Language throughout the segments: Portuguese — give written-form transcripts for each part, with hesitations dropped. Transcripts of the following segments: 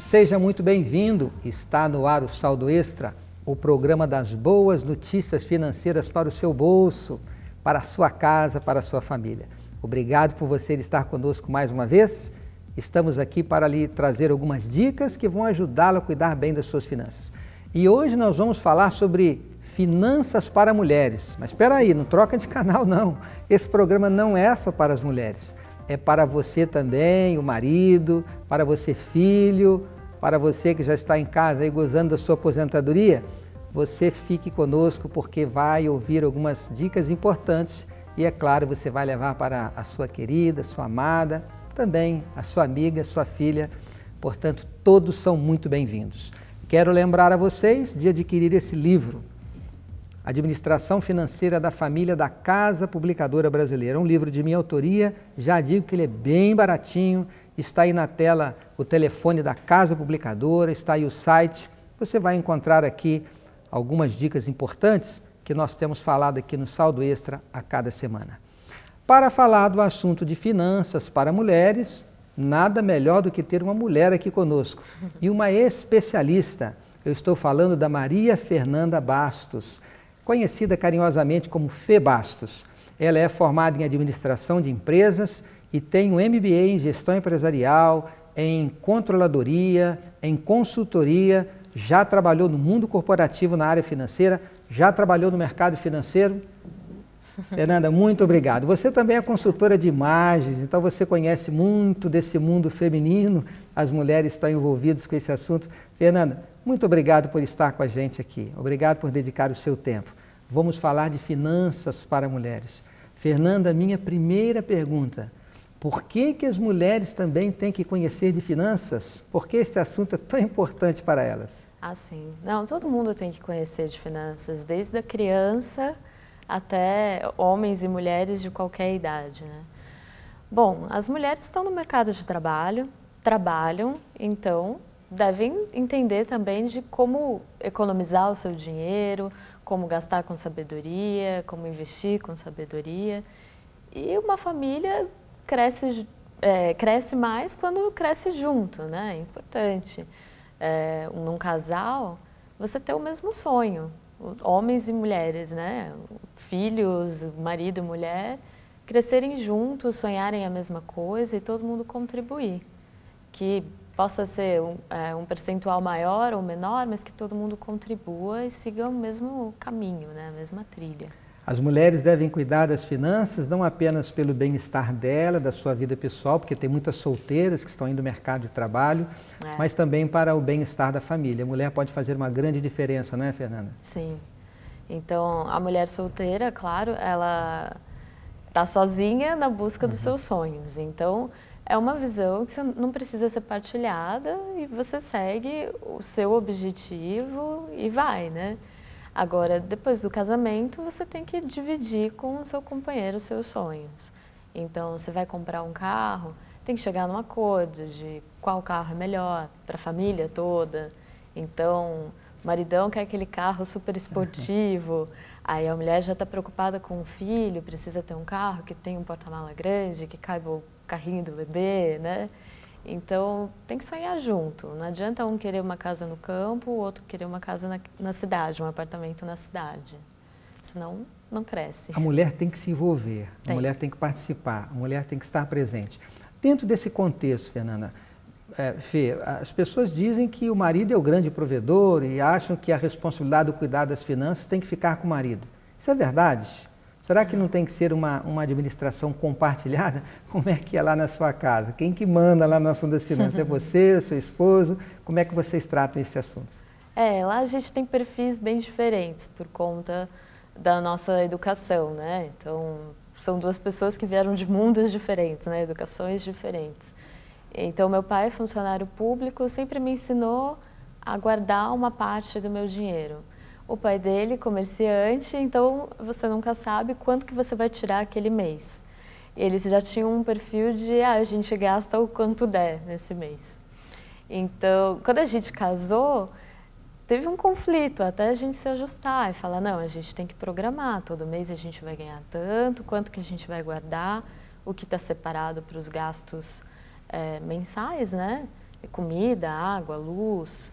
Seja muito bem-vindo. Está no ar o Saldo Extra, o programa das boas notícias financeiras para o seu bolso, para a sua casa, para a sua família. Obrigado por você estar conosco mais uma vez. Estamos aqui para lhe trazer algumas dicas que vão ajudá-lo a cuidar bem das suas finanças. E hoje nós vamos falar sobre finanças para mulheres. Mas espera aí, não troca de canal não. Esse programa não é só para as mulheres. É para você também, o marido, para você filho, para você que já está em casa e gozando da sua aposentadoria. Você fique conosco porque vai ouvir algumas dicas importantes e, é claro, você vai levar para a sua querida, sua amada, também a sua amiga, sua filha. Portanto, todos são muito bem-vindos. Quero lembrar a vocês de adquirir esse livro, Administração Financeira da Família da Casa Publicadora Brasileira. Um livro de minha autoria, já digo que ele é bem baratinho, está aí na tela o telefone da Casa Publicadora, está aí o site. Você vai encontrar aqui algumas dicas importantes que nós temos falado aqui no Saldo Extra a cada semana. Para falar do assunto de finanças para mulheres, nada melhor do que ter uma mulher aqui conosco e uma especialista. Eu estou falando da Maria Fernanda Bastos, conhecida carinhosamente como Fê Bastos. Ela é formada em administração de empresas e tem um MBA em gestão empresarial, em controladoria, em consultoria, já trabalhou no mundo corporativo na área financeira, já trabalhou no mercado financeiro. Fernanda, muito obrigado. Você também é consultora de imagens, então você conhece muito desse mundo feminino, as mulheres estão envolvidas com esse assunto. Fernanda, muito obrigado por estar com a gente aqui. Obrigado por dedicar o seu tempo. Vamos falar de finanças para mulheres. Fernanda, minha primeira pergunta. Por que as mulheres também têm que conhecer de finanças? Por que este assunto é tão importante para elas? Sim. Não, todo mundo tem que conhecer de finanças, desde a criança até homens e mulheres de qualquer idade, né? Bom, as mulheres estão no mercado de trabalho, trabalham, então devem entender também de como economizar o seu dinheiro, como gastar com sabedoria, como investir com sabedoria. E uma família cresce mais quando cresce junto, né? É importante. Num casal, você ter o mesmo sonho, homens e mulheres, né? Filhos, marido e mulher, crescerem juntos, sonharem a mesma coisa e todo mundo contribuir. Que possa ser um percentual maior ou menor, mas que todo mundo contribua e siga o mesmo caminho, né? A mesma trilha. As mulheres devem cuidar das finanças não apenas pelo bem-estar dela, da sua vida pessoal, porque tem muitas solteiras que estão indo no mercado de trabalho, mas também para o bem-estar da família. A mulher pode fazer uma grande diferença, não é, Fernanda? Sim. Então, a mulher solteira, claro, ela está sozinha na busca dos seus sonhos. Então, é uma visão que não precisa ser partilhada e você segue o seu objetivo e vai, né? Agora, depois do casamento, você tem que dividir com o seu companheiro os seus sonhos. Então, você vai comprar um carro, tem que chegar num acordo de qual carro é melhor para a família toda. Então, o maridão quer aquele carro super esportivo, aí a mulher já está preocupada com o filho, precisa ter um carro que tem um porta-mala grande, que caiba o carrinho do bebê, né? Então, tem que sonhar junto. Não adianta um querer uma casa no campo, o outro querer uma casa na cidade, um apartamento na cidade. Senão, não cresce. A mulher tem que se envolver, a mulher tem que participar, a mulher tem que estar presente. Dentro desse contexto, Fernanda, Fê, as pessoas dizem que o marido é o grande provedor e acham que a responsabilidade do cuidado das finanças tem que ficar com o marido. Isso é verdade? Será que não tem que ser uma administração compartilhada? Como é que é lá na sua casa? Quem que manda lá no assunto das finanças? É você, o seu esposo? Como é que vocês tratam esse assunto? Lá a gente tem perfis bem diferentes por conta da nossa educação, né? Então, são duas pessoas que vieram de mundos diferentes, né? Educações diferentes. Então, meu pai, funcionário público, sempre me ensinou a guardar uma parte do meu dinheiro. O pai dele, comerciante, então você nunca sabe quanto que você vai tirar aquele mês. Eles já tinham um perfil de, a gente gasta o quanto der nesse mês. Então, quando a gente casou, teve um conflito até a gente se ajustar e falar, não, a gente tem que programar, todo mês a gente vai ganhar tanto, quanto que a gente vai guardar, o que está separado para os gastos mensais, né? comida, água, luz,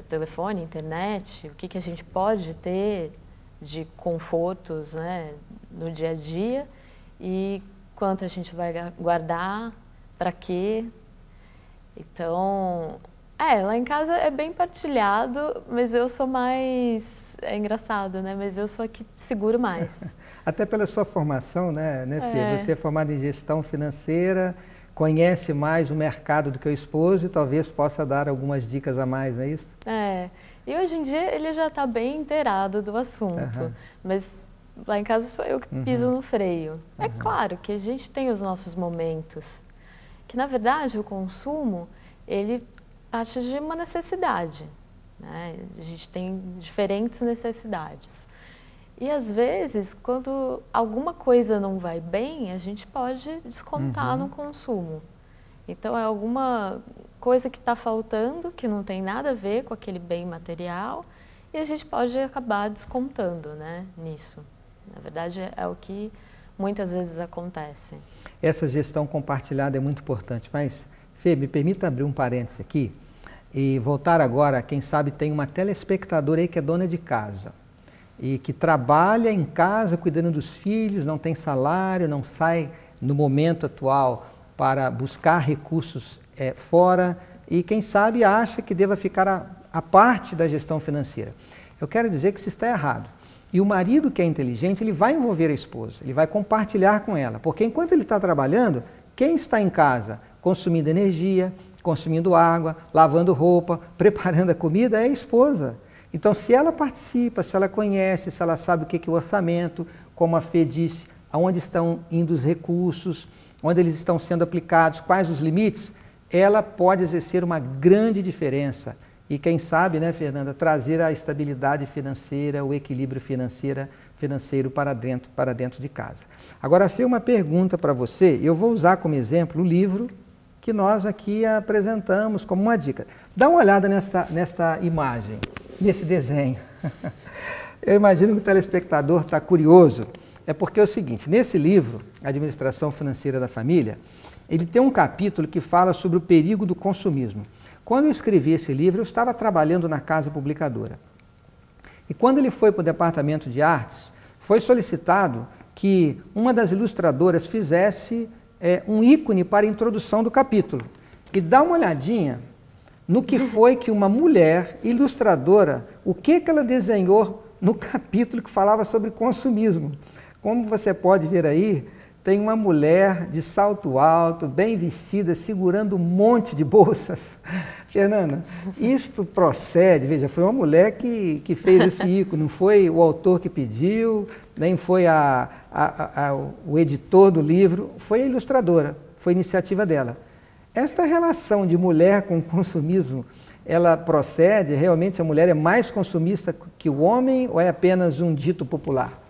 telefone, internet, o que a gente pode ter de confortos, né, no dia a dia e quanto a gente vai guardar, para quê. Então, lá em casa é bem partilhado, mas eu sou mais, é engraçado, né, mas eu sou a que seguro mais. Até pela sua formação, né, Fê? Você é formada em gestão financeira, conhece mais o mercado do que o esposo e talvez possa dar algumas dicas a mais, não é isso? E hoje em dia ele já está bem inteirado do assunto, mas lá em casa sou eu que piso no freio. É claro que a gente tem os nossos momentos, que na verdade o consumo, ele parte de uma necessidade, né? A gente tem diferentes necessidades. E às vezes, quando alguma coisa não vai bem, a gente pode descontar no consumo. Então, é alguma coisa que está faltando, que não tem nada a ver com aquele bem material, e a gente pode acabar descontando, né, nisso. Na verdade, é o que muitas vezes acontece. Essa gestão compartilhada é muito importante, mas, Fê, me permita abrir um parênteses aqui e voltar agora, quem sabe tem uma telespectadora aí que é dona de casa e que trabalha em casa cuidando dos filhos, não tem salário, não sai no momento atual para buscar recursos fora e quem sabe acha que deva ficar a parte da gestão financeira. Eu quero dizer que isso está errado. E o marido que é inteligente, ele vai envolver a esposa, ele vai compartilhar com ela, porque enquanto ele está trabalhando, quem está em casa consumindo energia, consumindo água, lavando roupa, preparando a comida é a esposa. Então, se ela participa, se ela conhece, se ela sabe o que é o orçamento, como a Fê disse, aonde estão indo os recursos, onde eles estão sendo aplicados, quais os limites, ela pode exercer uma grande diferença. E quem sabe, né, Fernanda, trazer a estabilidade financeira, o equilíbrio financeiro para dentro de casa. Agora, Fê, uma pergunta para você. Eu vou usar como exemplo o livro que nós aqui apresentamos como uma dica. Dá uma olhada nesta imagem, nesse desenho. Eu imagino que o telespectador está curioso. É porque é o seguinte, nesse livro, Administração Financeira da Família, ele tem um capítulo que fala sobre o perigo do consumismo. Quando eu escrevi esse livro, eu estava trabalhando na casa publicadora. E quando ele foi para o departamento de artes, foi solicitado que uma das ilustradoras fizesse um ícone para a introdução do capítulo. E dá uma olhadinha no que foi que uma mulher ilustradora, o que ela desenhou no capítulo que falava sobre consumismo. Como você pode ver aí, tem uma mulher de salto alto, bem vestida, segurando um monte de bolsas. Fernanda, isto procede, veja, foi uma mulher que fez esse ícone, não foi o autor que pediu, nem foi o editor do livro, foi a ilustradora, foi iniciativa dela. Esta relação de mulher com consumismo, ela procede, realmente a mulher é mais consumista que o homem ou é apenas um dito popular?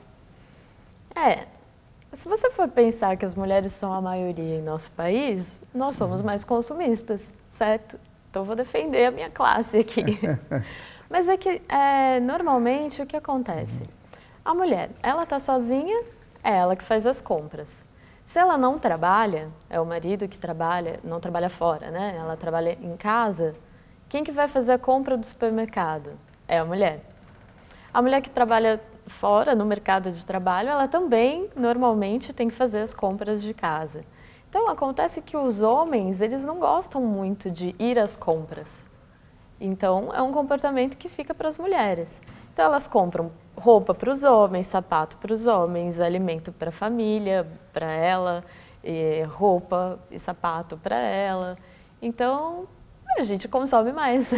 Se você for pensar que as mulheres são a maioria em nosso país, nós somos mais consumistas, certo? Então, vou defender a minha classe aqui. Mas é que, normalmente, o que acontece? A mulher, ela está sozinha, é ela que faz as compras. Se ela não trabalha, é o marido que trabalha, não trabalha fora, né? Ela trabalha em casa, quem que vai fazer a compra do supermercado? É a mulher. A mulher que trabalha fora, no mercado de trabalho, ela também, normalmente, tem que fazer as compras de casa. Então, acontece que os homens, eles não gostam muito de ir às compras. Então, é um comportamento que fica para as mulheres. Então, elas compram roupa para os homens, sapato para os homens, alimento para a família, para ela, roupa e sapato para ela. Então, a gente consome mais.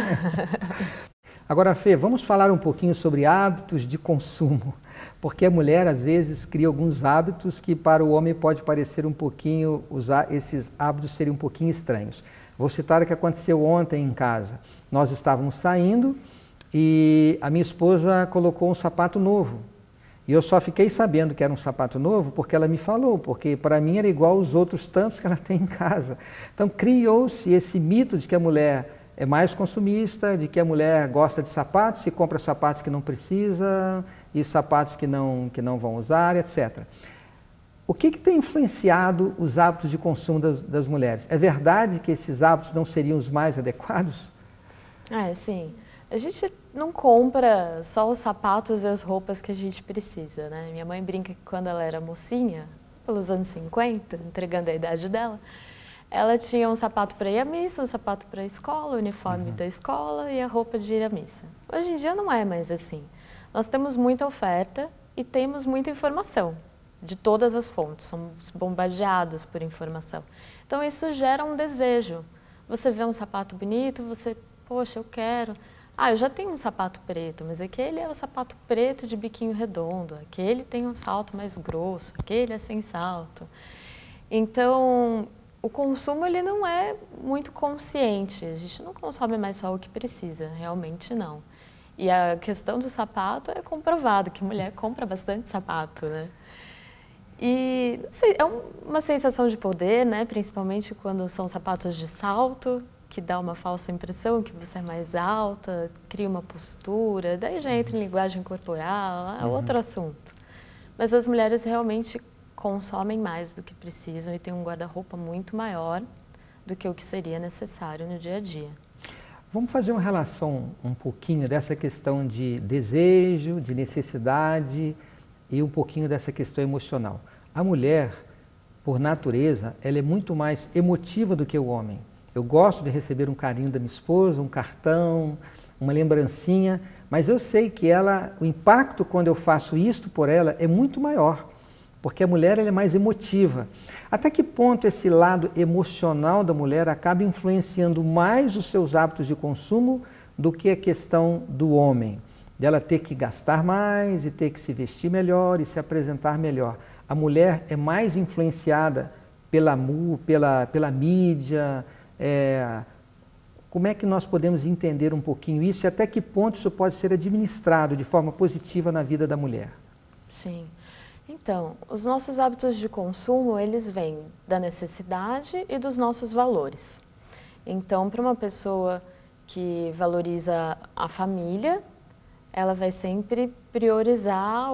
Agora, Fê, vamos falar um pouquinho sobre hábitos de consumo, porque a mulher às vezes cria alguns hábitos que para o homem pode parecer um pouquinho, esses hábitos serem um pouquinho estranhos. Vou citar o que aconteceu ontem em casa. Nós estávamos saindo e a minha esposa colocou um sapato novo. E eu só fiquei sabendo que era um sapato novo porque ela me falou, porque para mim era igual aos outros tantos que ela tem em casa. Então criou-se esse mito de que a mulher é mais consumista, de que a mulher gosta de sapatos e compra sapatos que não precisa e sapatos que não vão usar, etc. O que tem influenciado os hábitos de consumo das mulheres? É verdade que esses hábitos não seriam os mais adequados? Sim. A gente não compra só os sapatos e as roupas que a gente precisa, né? Minha mãe brinca que quando ela era mocinha, pelos anos 50, entregando a idade dela, ela tinha um sapato para ir à missa, um sapato para a escola, o uniforme da escola e a roupa de ir à missa. Hoje em dia não é mais assim. Nós temos muita oferta e temos muita informação de todas as fontes, somos bombardeados por informação. Então isso gera um desejo. Você vê um sapato bonito, você, poxa, eu quero. Eu já tenho um sapato preto, mas aquele é o sapato preto de biquinho redondo, aquele tem um salto mais grosso, aquele é sem salto. Então, o consumo ele não é muito consciente, a gente não consome mais só o que precisa, realmente não. E a questão do sapato é comprovado, que mulher compra bastante sapato, né? E, não sei, é uma sensação de poder, né? Principalmente quando são sapatos de salto, que dá uma falsa impressão que você é mais alta, cria uma postura, daí já entra em linguagem corporal, é outro assunto. Mas as mulheres realmente consomem mais do que precisam e têm um guarda-roupa muito maior do que o que seria necessário no dia a dia. Vamos fazer uma relação um pouquinho dessa questão de desejo, de necessidade e um pouquinho dessa questão emocional. A mulher, por natureza, ela é muito mais emotiva do que o homem. Eu gosto de receber um carinho da minha esposa, um cartão, uma lembrancinha, mas eu sei que o impacto quando eu faço isto por ela é muito maior, porque a mulher ela é mais emotiva. Até que ponto esse lado emocional da mulher acaba influenciando mais os seus hábitos de consumo do que a questão do homem? Dela ter que gastar mais e ter que se vestir melhor e se apresentar melhor. A mulher é mais influenciada pela mídia. Como é que nós podemos entender um pouquinho isso e até que ponto isso pode ser administrado de forma positiva na vida da mulher? Sim. Então, os nossos hábitos de consumo, eles vêm da necessidade e dos nossos valores. Então, para uma pessoa que valoriza a família, ela vai sempre priorizar,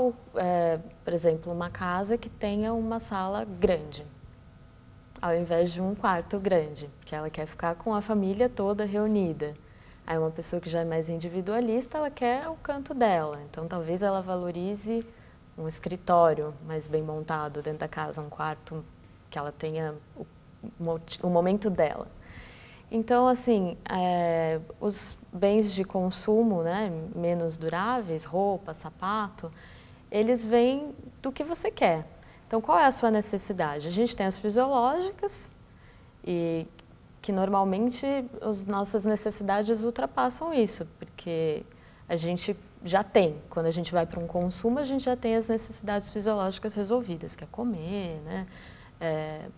por exemplo, uma casa que tenha uma sala grande, ao invés de um quarto grande, porque ela quer ficar com a família toda reunida. Aí uma pessoa que já é mais individualista, ela quer o canto dela, então talvez ela valorize um escritório mais bem montado dentro da casa, um quarto que ela tenha o momento dela. Então, assim, os bens de consumo, né, menos duráveis, roupa, sapato, eles vêm do que você quer. Então, qual é a sua necessidade? A gente tem as fisiológicas, e que normalmente as nossas necessidades ultrapassam isso, porque a gente já tem, quando a gente vai para um consumo, a gente já tem as necessidades fisiológicas resolvidas, que é comer, né?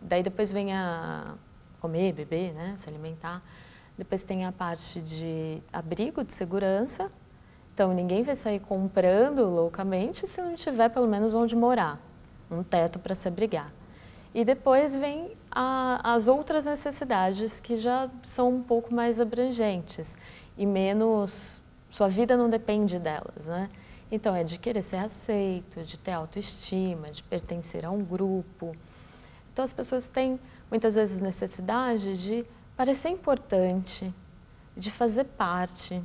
Daí depois vem a comer, beber, né? Se alimentar. Depois tem a parte de abrigo, de segurança. Então, ninguém vai sair comprando loucamente se não tiver pelo menos onde morar, um teto para se abrigar. E depois vem as outras necessidades que já são um pouco mais abrangentes e menos, sua vida não depende delas, né? Então é de querer ser aceito, de ter autoestima, de pertencer a um grupo. Então as pessoas têm muitas vezes necessidade de parecer importante, de fazer parte.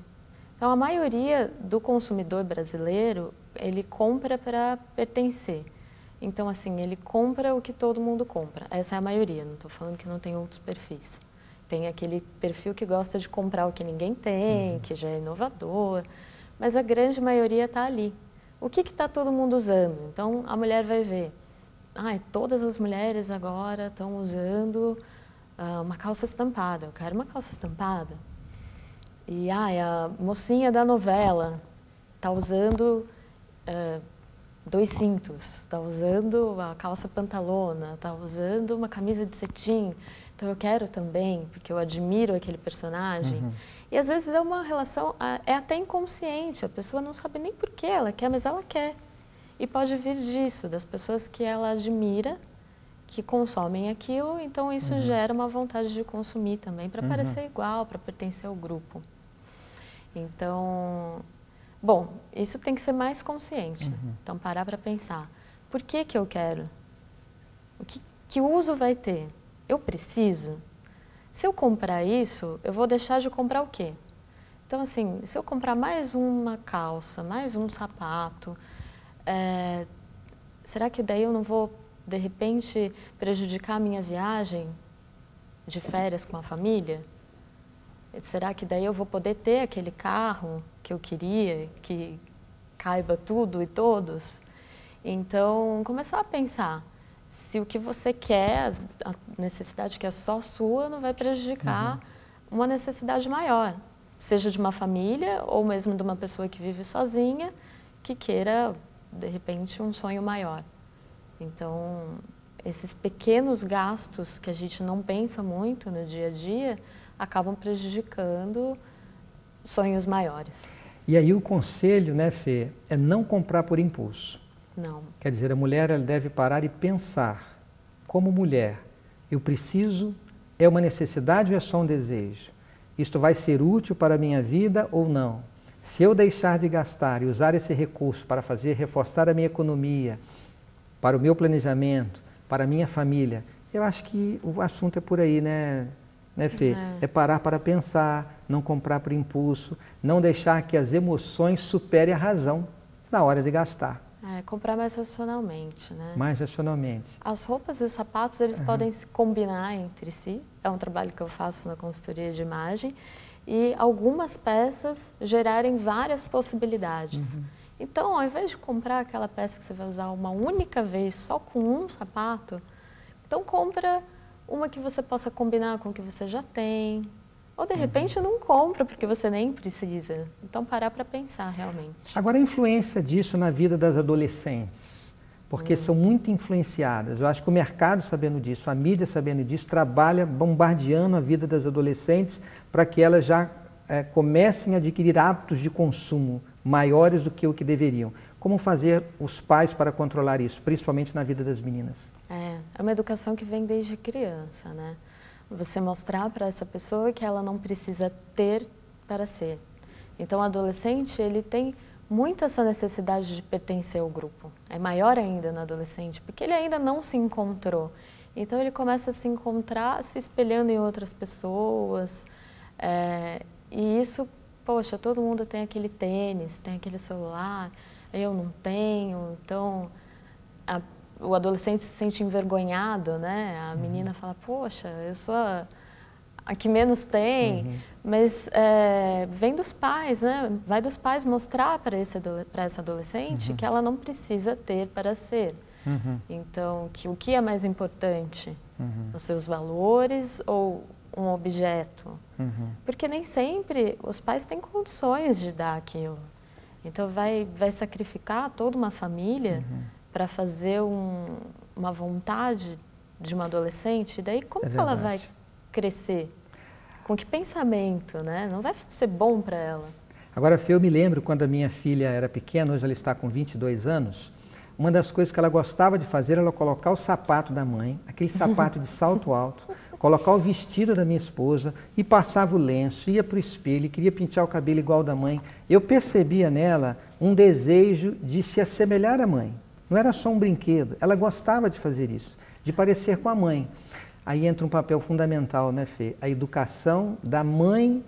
Então a maioria do consumidor brasileiro, ele compra para pertencer. Então, assim, ele compra o que todo mundo compra. Essa é a maioria, não estou falando que não tem outros perfis. Tem aquele perfil que gosta de comprar o que ninguém tem, que já é inovador, mas a grande maioria está ali. O que está todo mundo usando? Então, a mulher vai ver. Todas as mulheres agora estão usando uma calça estampada. Eu quero uma calça estampada. E, a mocinha da novela está usando... 2 cintos, está usando a calça pantalona, está usando uma camisa de cetim, então eu quero também, porque eu admiro aquele personagem. E às vezes é uma relação, é até inconsciente, a pessoa não sabe nem por que ela quer, mas ela quer. E pode vir disso, das pessoas que ela admira, que consomem aquilo, então isso gera uma vontade de consumir também, para parecer igual, para pertencer ao grupo. Então... Bom, isso tem que ser mais consciente. Então, parar para pensar. Por que eu quero? Que uso vai ter? Eu preciso? Se eu comprar isso, eu vou deixar de comprar o quê? Então, assim, se eu comprar mais uma calça, mais um sapato, será que daí eu não vou, de repente, prejudicar a minha viagem de férias com a família? Será que daí eu vou poder ter aquele carro que eu queria, que caiba tudo e todos? Então, começar a pensar se o que você quer, a necessidade que é só sua, não vai prejudicar uma necessidade maior, seja de uma família ou mesmo de uma pessoa que vive sozinha, que queira, de repente, um sonho maior. Então, esses pequenos gastos que a gente não pensa muito no dia a dia, acabam prejudicando sonhos maiores. E aí o conselho, né, Fê, é não comprar por impulso. Não. Quer dizer, a mulher ela deve parar e pensar, como mulher, eu preciso, é uma necessidade ou é só um desejo? Isto vai ser útil para a minha vida ou não? Se eu deixar de gastar e usar esse recurso para reforçar a minha economia, para o meu planejamento, para a minha família, eu acho que o assunto é por aí, né, Fê? É parar para pensar, não comprar por impulso, não deixar que as emoções superem a razão na hora de gastar. Comprar mais racionalmente, né? Mais racionalmente. As roupas e os sapatos, eles podem se combinar entre si. É um trabalho que eu faço na consultoria de imagem. E algumas peças gerarem várias possibilidades. Então, ao invés de comprar aquela peça que você vai usar uma única vez só com um sapato, então compra uma que você possa combinar com o que você já tem. Ou, de repente, não compra, porque você nem precisa. Então, parar para pensar, realmente. Agora, a influência disso na vida das adolescentes, porque são muito influenciadas. Eu acho que o mercado, sabendo disso, a mídia, sabendo disso, trabalha bombardeando a vida das adolescentes para que elas já comecem a adquirir hábitos de consumo maiores do que o que deveriam. Como fazer os pais para controlar isso, principalmente na vida das meninas? É uma educação que vem desde criança, né? Você mostrar para essa pessoa que ela não precisa ter para ser. Então, o adolescente, ele tem muito essa necessidade de pertencer ao grupo. É maior ainda no adolescente, porque ele ainda não se encontrou. Então, ele começa a se encontrar se espelhando em outras pessoas. E isso, poxa, todo mundo tem aquele tênis, tem aquele celular, eu não tenho. Então, o adolescente se sente envergonhado, né? A menina fala, poxa, eu sou a que menos tem, mas vem dos pais, né? Vai dos pais mostrar para essa adolescente que ela não precisa ter para ser. Então, o que é mais importante? Os seus valores ou um objeto? Porque nem sempre os pais têm condições de dar aquilo. Então, vai sacrificar toda uma família para fazer uma vontade de uma adolescente, e daí como que ela vai crescer? Com que pensamento, né? Não vai ser bom para ela. Agora, Fê, eu me lembro quando a minha filha era pequena, hoje ela está com 22 anos, uma das coisas que ela gostava de fazer era colocar o sapato da mãe, aquele sapato de salto alto, colocar o vestido da minha esposa e passava o lenço, ia para o espelho, queria pintar o cabelo igual da mãe. Eu percebia nela um desejo de se assemelhar à mãe. Não era só um brinquedo, ela gostava de fazer isso, de parecer com a mãe. Aí entra um papel fundamental, né, Fê? A educação da mãe,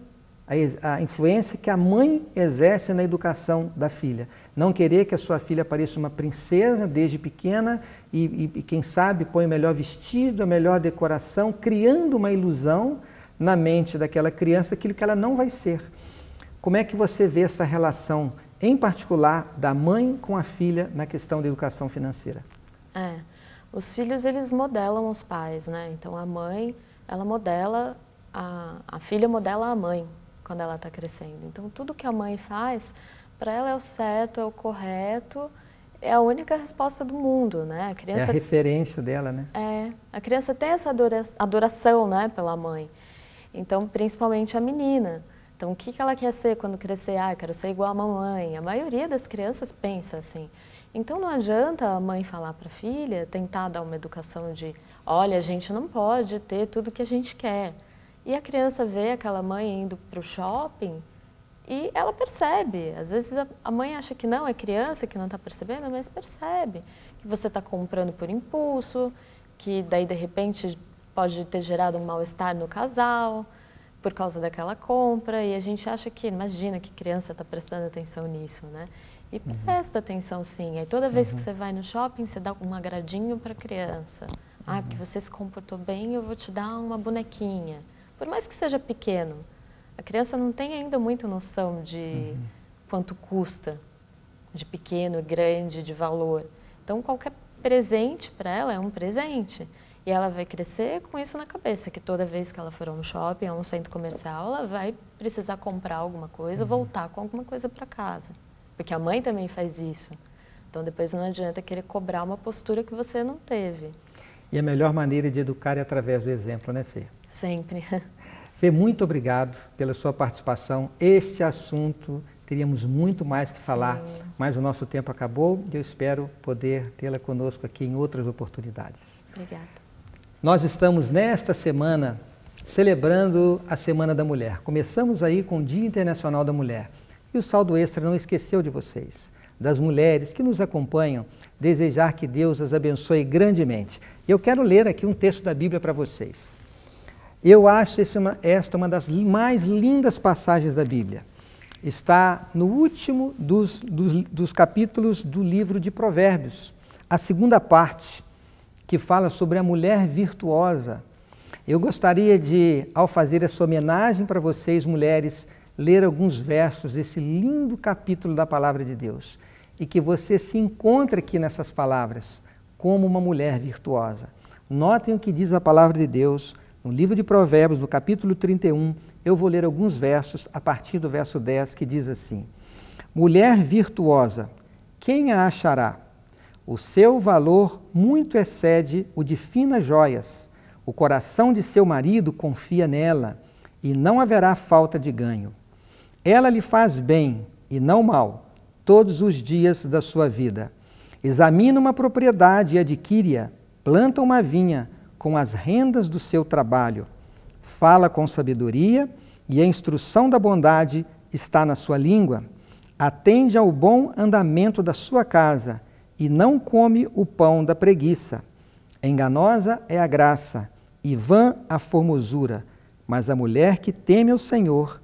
a influência que a mãe exerce na educação da filha. Não querer que a sua filha pareça uma princesa desde pequena e quem sabe, põe o melhor vestido, a melhor decoração, criando uma ilusão na mente daquela criança, aquilo que ela não vai ser. Como é que você vê essa relação, em particular, da mãe com a filha na questão da educação financeira? Os filhos, eles modelam os pais, né? Então, a mãe, ela modela, a filha modela a mãe quando ela está crescendo. Então, tudo que a mãe faz, para ela é o certo, é o correto, é a única resposta do mundo, né? A criança, é a referência dela, né? A criança tem essa adoração, né, pela mãe. Então, principalmente a menina. Então, o que ela quer ser quando crescer? Eu quero ser igual a mamãe. A maioria das crianças pensa assim. Então, não adianta a mãe falar para a filha, tentar dar uma educação de, olha, a gente não pode ter tudo que a gente quer. E a criança vê aquela mãe indo para o shopping e ela percebe. Às vezes a mãe acha que não, é criança que não está percebendo, mas percebe que você está comprando por impulso, que daí de repente pode ter gerado um mal-estar no casal por causa daquela compra, e a gente acha que, imagina que criança está prestando atenção nisso, né? E presta atenção sim. Aí toda vez que você vai no shopping, você dá um agradinho para a criança. Ah, porque você se comportou bem, eu vou te dar uma bonequinha. Por mais que seja pequeno, a criança não tem ainda muita noção de quanto custa, de pequeno, grande, de valor. Então qualquer presente para ela é um presente. E ela vai crescer com isso na cabeça, que toda vez que ela for a um shopping, a um centro comercial, ela vai precisar comprar alguma coisa, voltar com alguma coisa para casa. Porque a mãe também faz isso. Então depois não adianta querer cobrar uma postura que você não teve. E a melhor maneira de educar é através do exemplo, né, Fê? Sempre. Fê, muito obrigado pela sua participação. Este assunto, teríamos muito mais que falar, sim, mas o nosso tempo acabou e eu espero poder tê-la conosco aqui em outras oportunidades. Obrigada. Nós estamos nesta semana celebrando a Semana da Mulher. Começamos aí com o Dia Internacional da Mulher. E o Saldo Extra não esqueceu de vocês, das mulheres que nos acompanham, desejar que Deus as abençoe grandemente. Eu quero ler aqui um texto da Bíblia para vocês. Eu acho esta uma das mais lindas passagens da Bíblia. Está no último dos capítulos do livro de Provérbios, a segunda parte, que fala sobre a mulher virtuosa. Eu gostaria de, ao fazer essa homenagem para vocês, mulheres, ler alguns versos desse lindo capítulo da Palavra de Deus e que você se encontre aqui nessas palavras como uma mulher virtuosa. Notem o que diz a Palavra de Deus no livro de Provérbios, no capítulo 31. Eu vou ler alguns versos a partir do verso 10, que diz assim: Mulher virtuosa, quem a achará? O seu valor muito excede o de finas joias. O coração de seu marido confia nela, e não haverá falta de ganho. Ela lhe faz bem, e não mal, todos os dias da sua vida. Examina uma propriedade e adquire-a, planta uma vinha com as rendas do seu trabalho. Fala com sabedoria, e a instrução da bondade está na sua língua. Atende ao bom andamento da sua casa, e não come o pão da preguiça. Enganosa é a graça, e vã a formosura, mas a mulher que teme ao Senhor,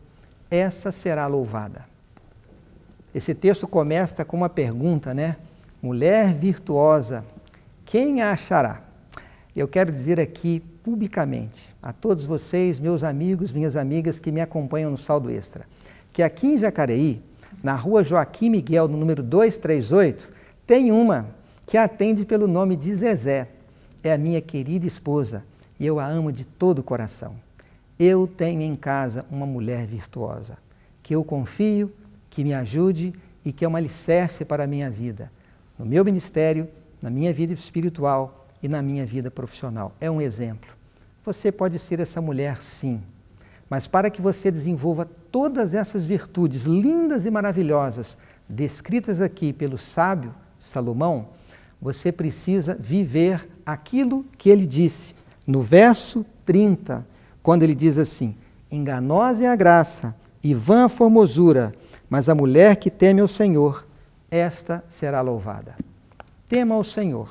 essa será louvada. Esse texto começa com uma pergunta, né? Mulher virtuosa, quem a achará? Eu quero dizer aqui publicamente a todos vocês, meus amigos, minhas amigas que me acompanham no Saldo Extra, que aqui em Jacareí, na rua Joaquim Miguel, no número 238, tem uma que atende pelo nome de Zezé. É a minha querida esposa e eu a amo de todo o coração. Eu tenho em casa uma mulher virtuosa, que eu confio, que me ajude e que é uma alicerce para a minha vida, no meu ministério, na minha vida espiritual e na minha vida profissional. É um exemplo. Você pode ser essa mulher, sim, mas para que você desenvolva todas essas virtudes lindas e maravilhosas descritas aqui pelo sábio Salomão, você precisa viver aquilo que ele disse no verso 30, quando ele diz assim: enganosa é a graça e vã a formosura, mas a mulher que teme ao Senhor, esta será louvada. Tema ao Senhor,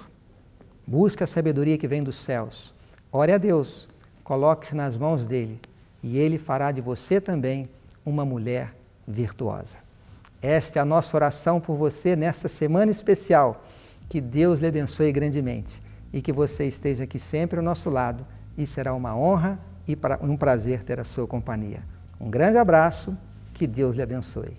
busque a sabedoria que vem dos céus, ore a Deus, coloque-se nas mãos dele e ele fará de você também uma mulher virtuosa. Esta é a nossa oração por você nesta semana especial. Que Deus lhe abençoe grandemente e que você esteja aqui sempre ao nosso lado e será uma honra e um prazer ter a sua companhia. Um grande abraço, que Deus lhe abençoe.